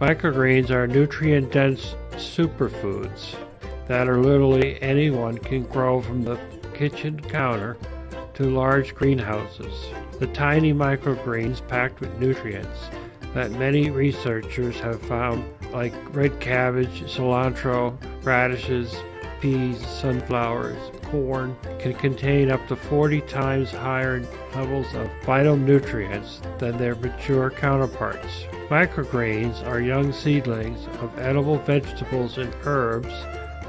Microgreens are nutrient-dense superfoods that are literally anyone can grow, from the kitchen counter to large greenhouses. The tiny microgreens packed with nutrients that many researchers have found, like red cabbage, cilantro, radishes, peas, sunflowers, corn, can contain up to 40 times higher levels of vital nutrients than their mature counterparts. Microgreens are young seedlings of edible vegetables and herbs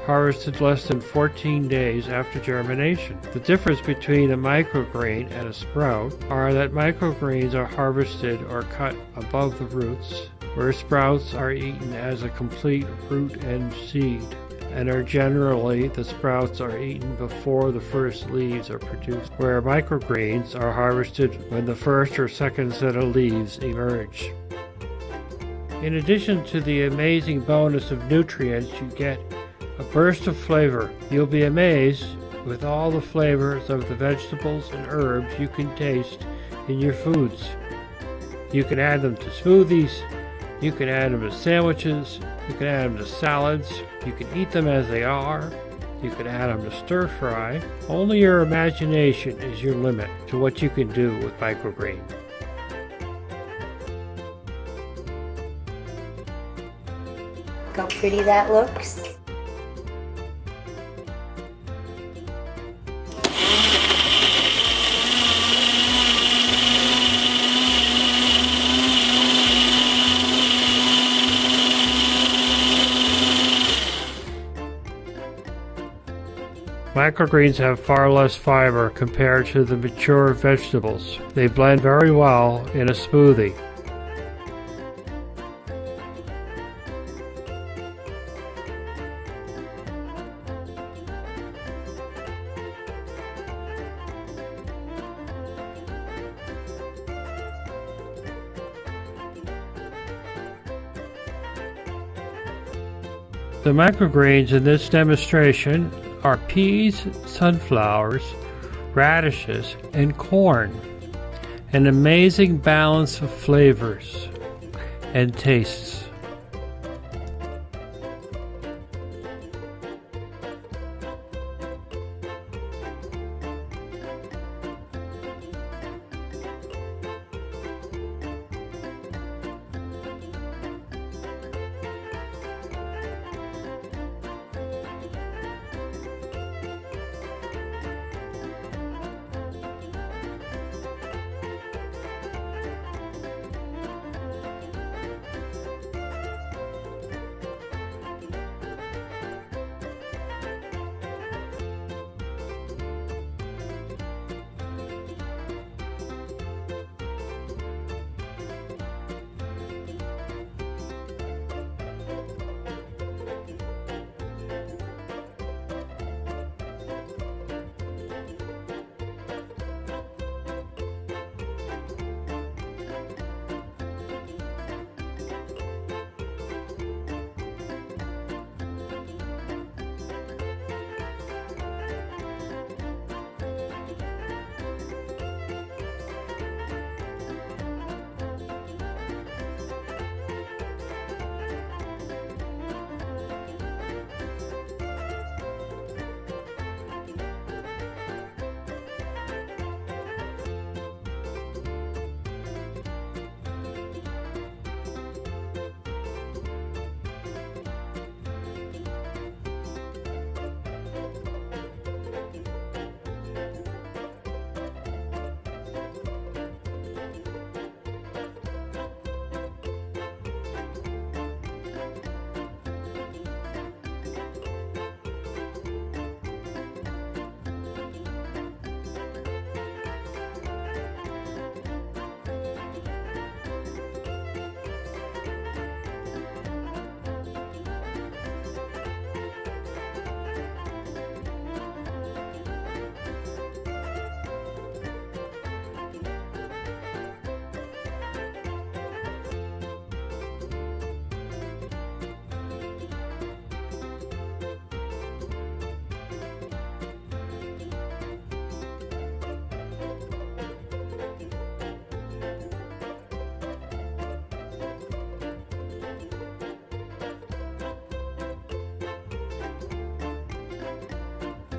harvested less than 14 days after germination. The difference between a microgreen and a sprout are that microgreens are harvested or cut above the roots, where sprouts are eaten as a complete root and seed, and are generally the sprouts are eaten before the first leaves are produced, where microgreens are harvested when the first or second set of leaves emerge. In addition to the amazing bonus of nutrients, you get a burst of flavor. You'll be amazed with all the flavors of the vegetables and herbs you can taste in your foods. You can add them to smoothies, you can add them to sandwiches, you can add them to salads, you can eat them as they are, you can add them to stir fry. Only your imagination is your limit to what you can do with microgreen. Look how pretty that looks. Microgreens have far less fiber compared to the mature vegetables. They blend very well in a smoothie. The microgreens in this demonstration are peas, sunflowers, radishes, and corn. An amazing balance of flavors and tastes.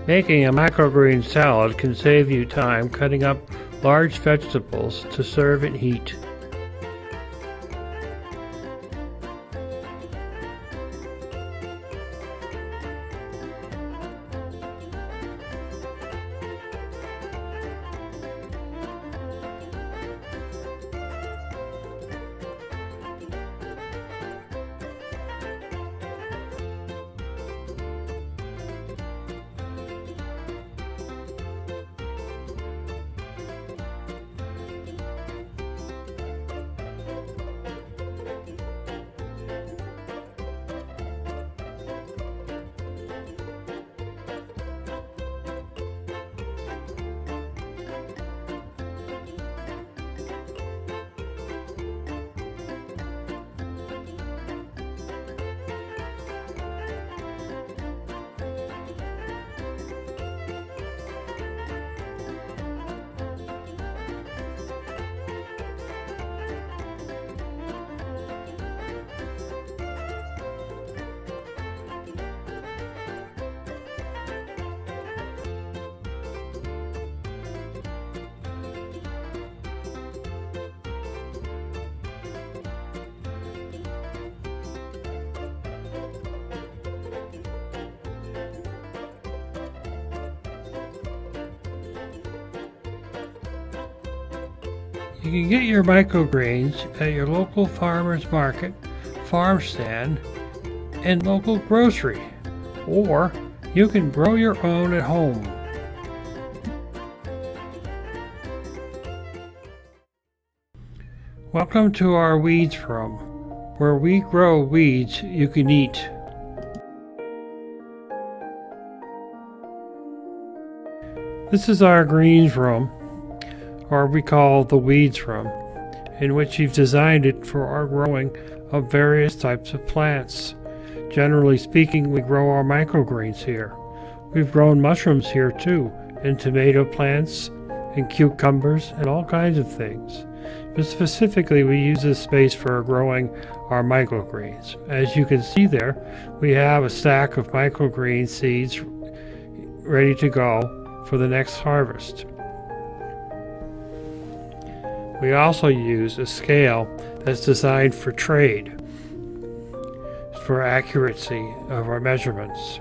Making a microgreen salad can save you time cutting up large vegetables to serve and heat. You can get your microgreens at your local farmer's market, farm stand, and local grocery, or you can grow your own at home. Welcome to our weeds room, where we grow weeds you can eat. This is our greens room, or we call the weeds room, in which we've designed it for our growing of various types of plants. Generally speaking, we grow our microgreens here. We've grown mushrooms here too, and tomato plants, and cucumbers, and all kinds of things. But specifically, we use this space for growing our microgreens. As you can see there, we have a stack of microgreen seeds ready to go for the next harvest. We also use a scale that's designed for trade, for accuracy of our measurements.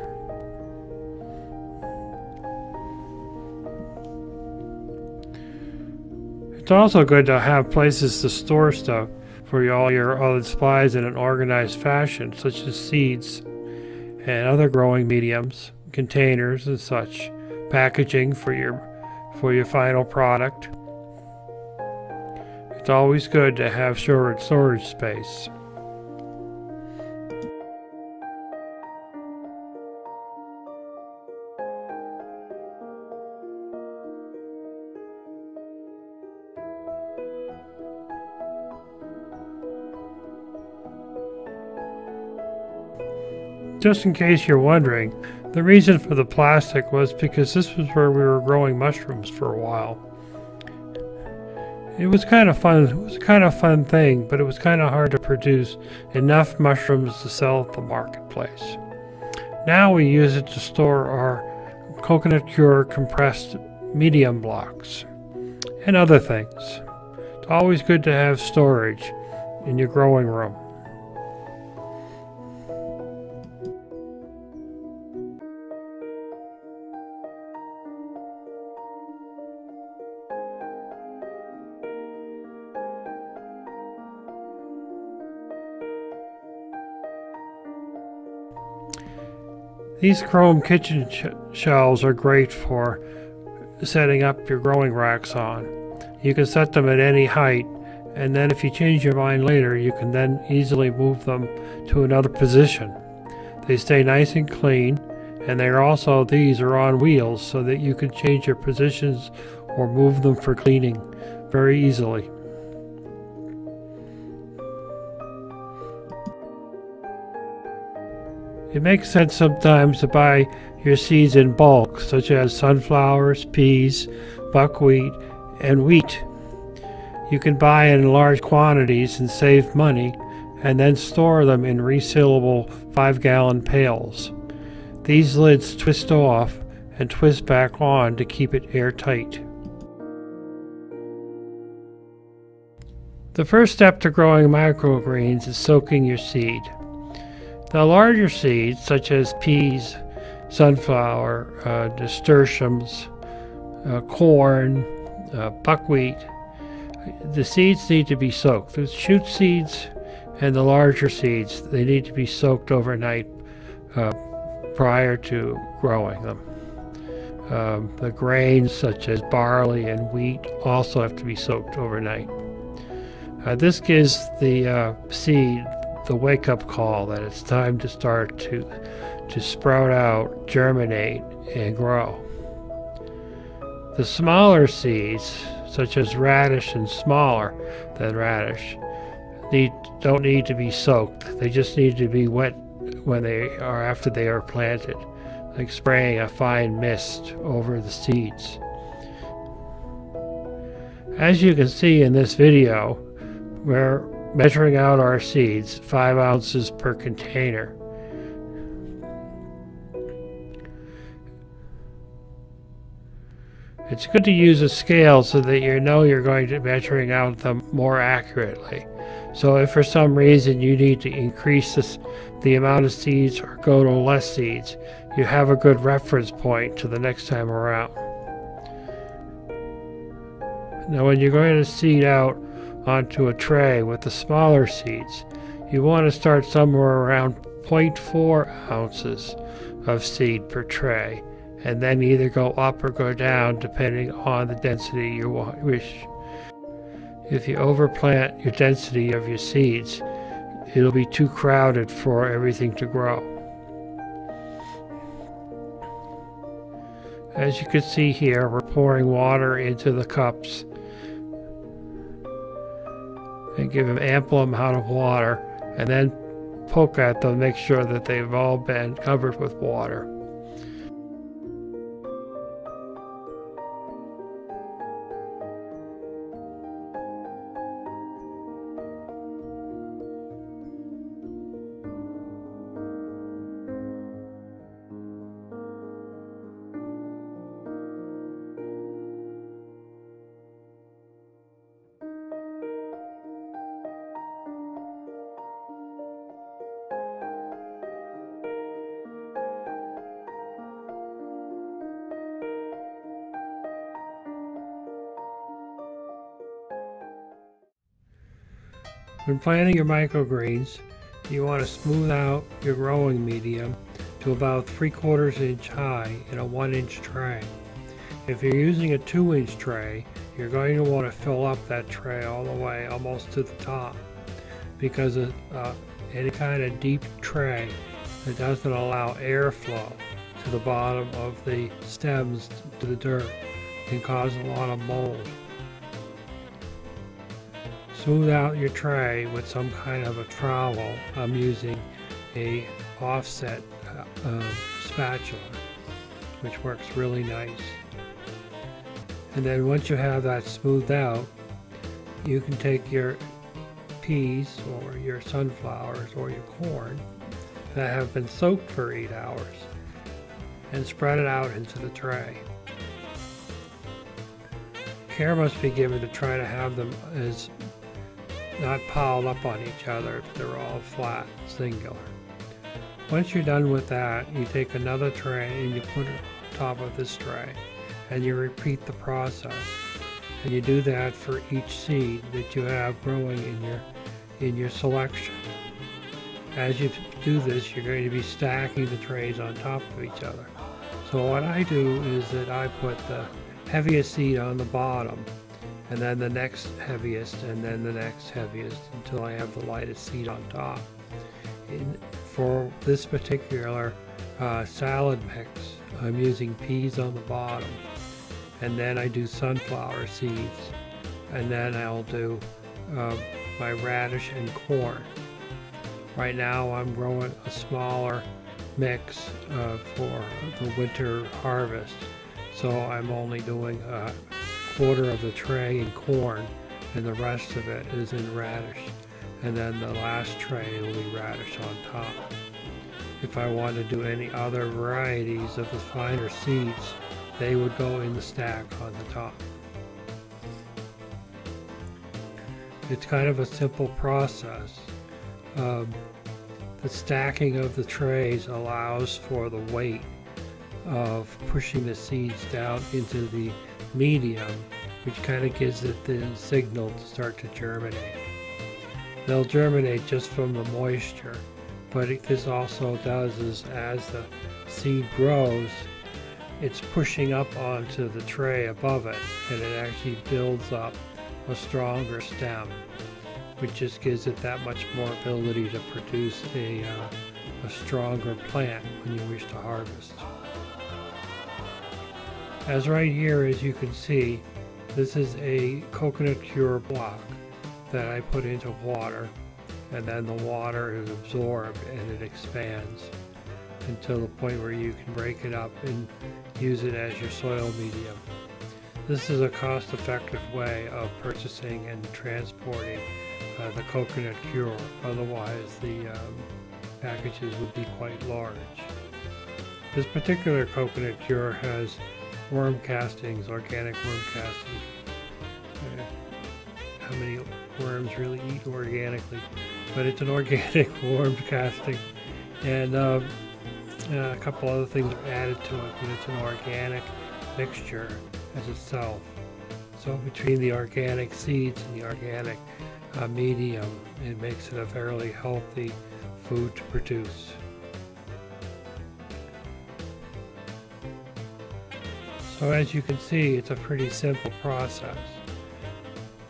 It's also good to have places to store stuff for all your other supplies in an organized fashion, such as seeds and other growing mediums, containers and such, packaging for your final product. It's always good to have storage space. Just in case you're wondering, the reason for the plastic was because this was where we were growing mushrooms for a while. It was kind of fun. It was a kind of fun thing, but it was kind of hard to produce enough mushrooms to sell at the marketplace. Now we use it to store our coconut cure compressed medium blocks and other things. It's always good to have storage in your growing room. These chrome kitchen shelves are great for setting up your growing racks on. You can set them at any height, and then if you change your mind later, you can then easily move them to another position. They stay nice and clean, and these are on wheels so that you can change your positions or move them for cleaning very easily. It makes sense sometimes to buy your seeds in bulk, such as sunflowers, peas, buckwheat, and wheat. You can buy in large quantities and save money, and then store them in resealable 5-gallon pails. These lids twist off, and twist back on to keep it airtight. The first step to growing microgreens is soaking your seed. The larger seeds, such as peas, sunflower, nasturtiums, corn, buckwheat, the seeds need to be soaked. The shoot seeds and the larger seeds, they need to be soaked overnight prior to growing them. The grains such as barley and wheat also have to be soaked overnight. This gives the seed the wake-up call that it's time to start to sprout out, germinate, and grow. The smaller seeds, such as radish and smaller than radish, don't need to be soaked. They just need to be wet after they are planted, like spraying a fine mist over the seeds. As you can see in this video, we're measuring out our seeds, 5 ounces per container. It's good to use a scale so that you know you're going to measuring out them more accurately. So if for some reason you need to increase the amount of seeds or go to less seeds, you have a good reference point to the next time around. Now when you're going to seed out onto a tray with the smaller seeds, you want to start somewhere around 0.4 ounces of seed per tray, and then either go up or go down depending on the density you wish. If you overplant your density of your seeds, it'll be too crowded for everything to grow. As you can see here, we're pouring water into the cups and give them ample amount of water, and then poke at them, make sure that they've all been covered with water. When planting your microgreens, you want to smooth out your growing medium to about 3/4 inch high in a 1-inch tray. If you're using a 2-inch tray, you're going to want to fill up that tray all the way almost to the top, because any kind of deep tray that doesn't allow airflow to the bottom of the stems to the dirt can cause a lot of mold. Smooth out your tray with some kind of a trowel. I'm using a offset spatula, which works really nice. And then once you have that smoothed out, you can take your peas or your sunflowers or your corn that have been soaked for 8 hours and spread it out into the tray. Care must be given to try to have them as not piled up on each other, but they're all flat, singular. Once you're done with that, you take another tray and you put it on top of this tray, and you repeat the process. And you do that for each seed that you have growing in your selection. As you do this, you're going to be stacking the trays on top of each other. So what I do is that I put the heaviest seed on the bottom, and then the next heaviest, and then the next heaviest, until I have the lightest seed on top. For this particular salad mix, I'm using peas on the bottom, and then I do sunflower seeds, and then I'll do my radish and corn. Right now I'm growing a smaller mix for the winter harvest, so I'm only doing 1/4 of the tray in corn, and the rest of it is in radish, and then the last tray will be radish on top. if I want to do any other varieties of the finer seeds, they would go in the stack on the top. It's kind of a simple process. The stacking of the trays allows for the weight of pushing the seeds down into the medium, which kind of gives it the signal to start to germinate. They'll germinate just from the moisture, but this also does is as the seed grows, it's pushing up onto the tray above it, and it actually builds up a stronger stem, which just gives it that much more ability to produce a stronger plant when you wish to harvest. As right here, as you can see, this is a coconut cure block that I put into water, and then the water is absorbed and it expands until the point where you can break it up and use it as your soil medium. This is a cost-effective way of purchasing and transporting the coconut cure, otherwise the packages would be quite large. This particular coconut cure has worm castings, organic worm castings. How many worms really eat organically? But it's an organic worm casting, and a couple other things are added to it, but it's an organic mixture as itself. So between the organic seeds and the organic medium, it makes it a fairly healthy food to produce. So as you can see, it's a pretty simple process.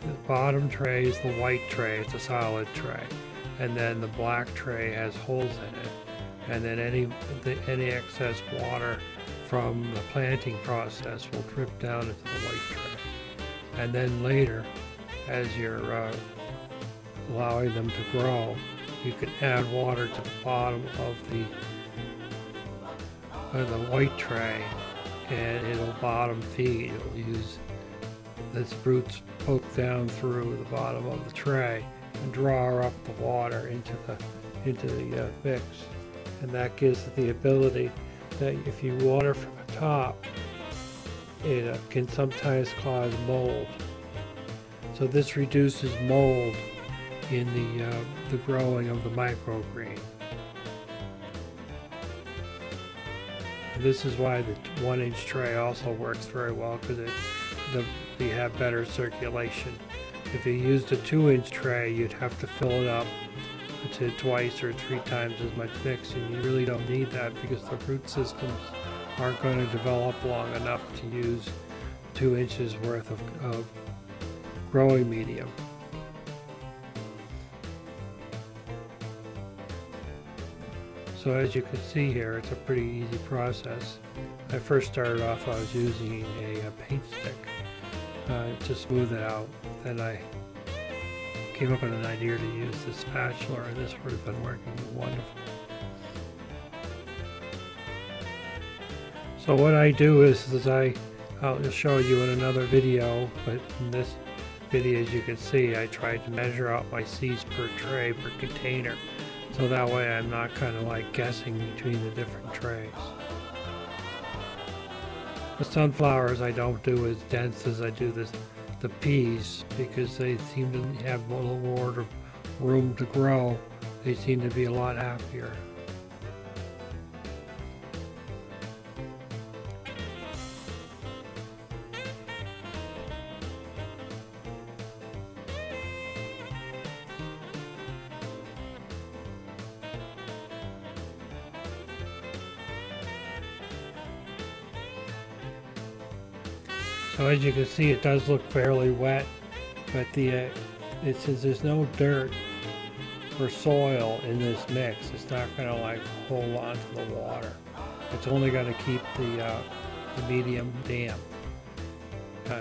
The bottom tray is the white tray, it's a solid tray, and then the black tray has holes in it, and then any excess water from the planting process will drip down into the white tray. And then later, as you're allowing them to grow, you can add water to the bottom of the white tray, and it'll bottom feed. It'll use its roots poke down through the bottom of the tray and draw up the water into the mix, and that gives it the ability that if you water from the top, it can sometimes cause mold. So this reduces mold in the growing of the microgreen. This is why the 1-inch tray also works very well, because you have better circulation. If you used a 2-inch tray, you'd have to fill it up to twice or 3 times as much mix, and you really don't need that because the root systems aren't going to develop long enough to use 2 inches worth of growing medium. So as you can see here, it's a pretty easy process. I first started off, I was using a paint stick to smooth it out. Then I came up with an idea to use this spatula, and this would have been working wonderful. So what I do is I'll just show you in another video, but in this video, as you can see, I tried to measure out my seeds per tray, per container. So that way I'm not kind of like guessing between the different trays. The sunflowers I don't do as dense as I do the peas, because they seem to have a little more room to grow. They seem to be a lot happier. So as you can see, it does look fairly wet, but since there's no dirt or soil in this mix, it's not going to like hold on to the water. It's only going to keep the medium damp.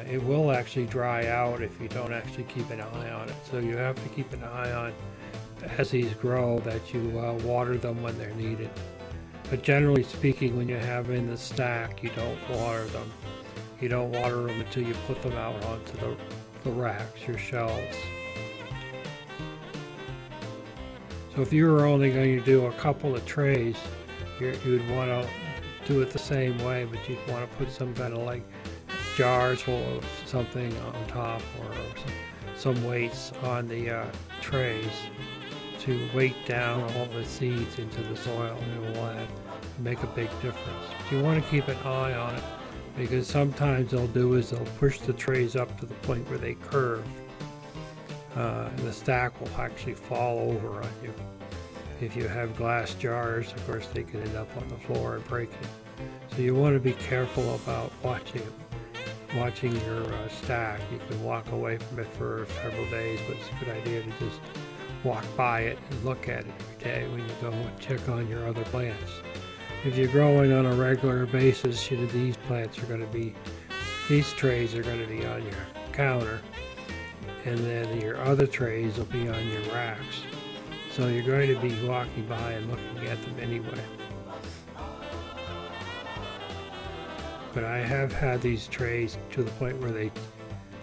It will actually dry out if you don't actually keep an eye on it. So you have to keep an eye on, as these grow, that you water them when they're needed. But generally speaking, when you have them in the stack, you don't water them. You don't water them until you put them out onto the racks, your shelves. So if you were only going to do a couple of trays, you'd want to do it the same way, but you'd want to put some kind of like jars full of something on top, or some weights on the trays to weight down all the seeds into the soil, and it will make a big difference. You want to keep an eye on it, because sometimes they'll push the trays up to the point where they curve, and the stack will actually fall over on you. If you have glass jars, of course, they can end up on the floor and break it. So you want to be careful about watching your stack. You can walk away from it for several days, but it's a good idea to just walk by it and look at it every day when you go and check on your other plants. If you're growing on a regular basis, these trays are going to be on your counter, and then your other trays will be on your racks. So you're going to be walking by and looking at them anyway. But I have had these trays to the point where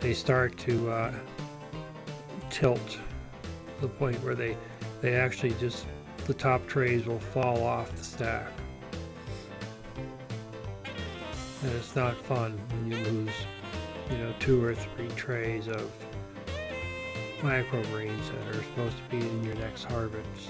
they start to tilt, to the point where they actually just, the top trays will fall off the stack. And it's not fun when you lose, 2 or 3 trays of microgreens that are supposed to be in your next harvest.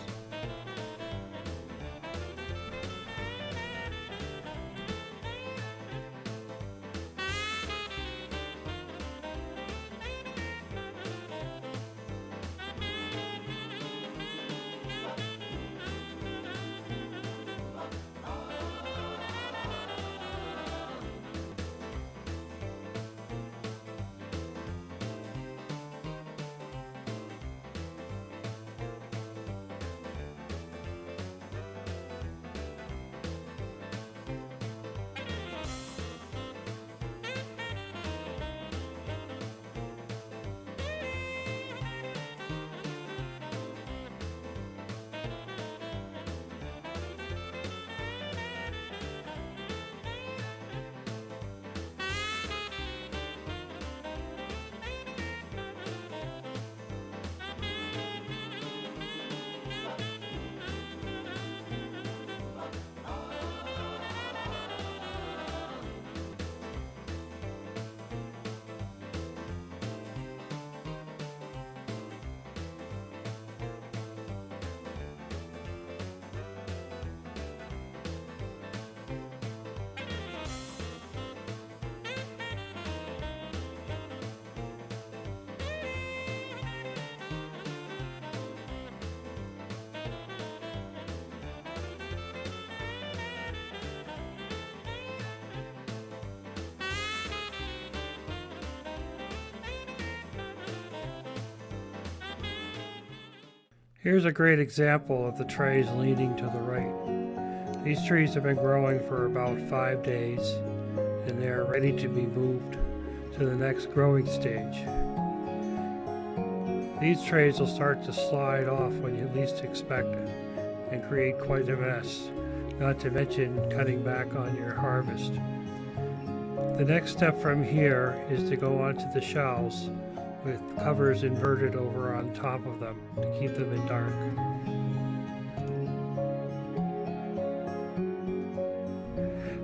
Here's a great example of the trays leaning to the right. These trees have been growing for about 5 days, and they're ready to be moved to the next growing stage. These trays will start to slide off when you least expect it and create quite a mess, not to mention cutting back on your harvest. The next step from here is to go onto the shelves with covers inverted over on top of them to keep them in dark.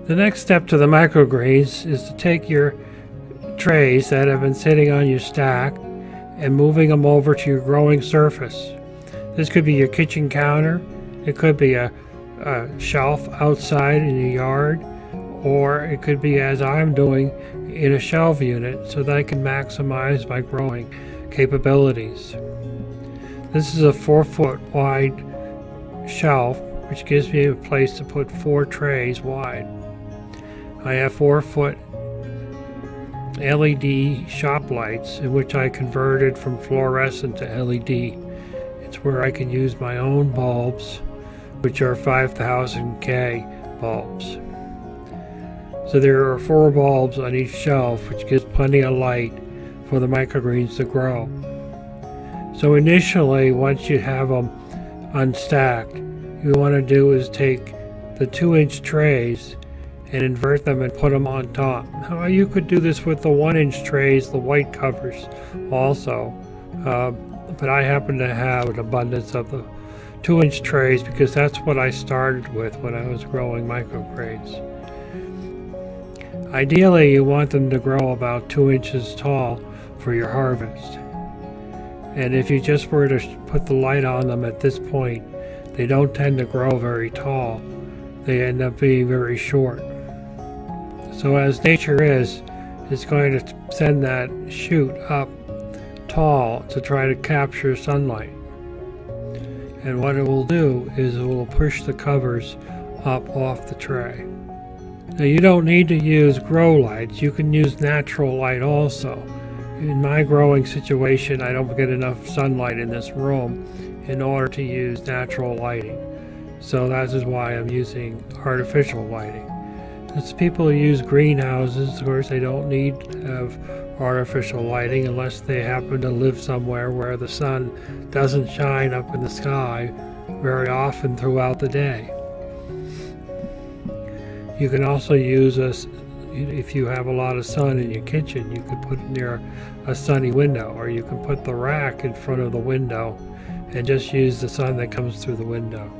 The next step to the microgreens is to take your trays that have been sitting on your stack and moving them over to your growing surface. This could be your kitchen counter, it could be a shelf outside in your yard, or it could be, as I'm doing, in a shelf unit so that I can maximize my growing capabilities. This is a 4-foot wide shelf, which gives me a place to put 4 trays wide. I have 4-foot LED shop lights, in which I converted from fluorescent to LED. It's where I can use my own bulbs, which are 5000K bulbs. So there are 4 bulbs on each shelf, which gives plenty of light for the microgreens to grow. So initially, once you have them unstacked, you want to do is take the 2-inch trays and invert them and put them on top. Now, you could do this with the 1-inch trays, the white covers also, but I happen to have an abundance of the 2-inch trays because that's what I started with when I was growing microgreens. Ideally, you want them to grow about 2 inches tall for your harvest. And if you just were to put the light on them at this point, they don't tend to grow very tall. They end up being very short. So as nature is, it's going to send that shoot up tall to try to capture sunlight. And what it will do is it will push the covers up off the tray. Now you don't need to use grow lights. You can use natural light also. In my growing situation, I don't get enough sunlight in this room in order to use natural lighting. So that is why I'm using artificial lighting. As people who use greenhouses, of course, they don't need to have artificial lighting unless they happen to live somewhere where the sun doesn't shine up in the sky very often throughout the day. You can also use if you have a lot of sun in your kitchen, you could put it near a sunny window, or you can put the rack in front of the window and just use the sun that comes through the window.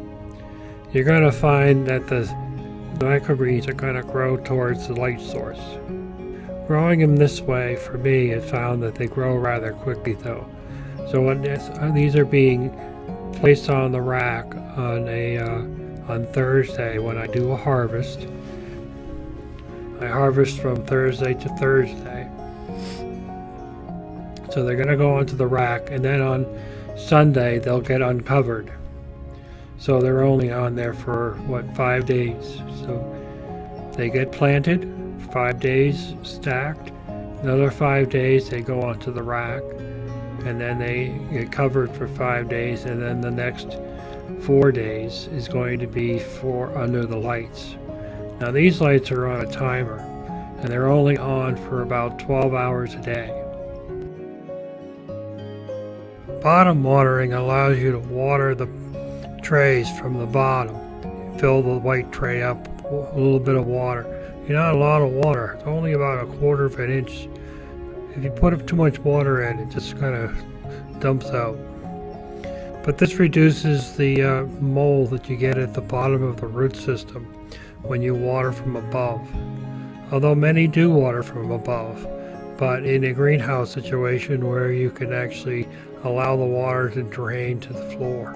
You're going to find that the microgreens are going to grow towards the light source. Growing them this way, for me, I found that they grow rather quickly though. So when these are being placed on the rack on Thursday when I do a harvest. I harvest from Thursday to Thursday. So they're going to go onto the rack, and then on Sunday they'll get uncovered. So they're only on there for, 5 days. So they get planted, 5 days stacked. Another 5 days they go onto the rack, and then they get covered for 5 days, and then the next 4 days is going to be under the lights. Now these lights are on a timer, and they're only on for about 12 hours a day. Bottom watering allows you to water the trays from the bottom. Fill the white tray up with a little bit of water. Not a lot of water, it's only about 1/4 of an inch. If you put too much water in, it just kind of dumps out. But this reduces the mold that you get at the bottom of the root system when you water from above. Although many do water from above, but in a greenhouse situation where you can actually allow the water to drain to the floor.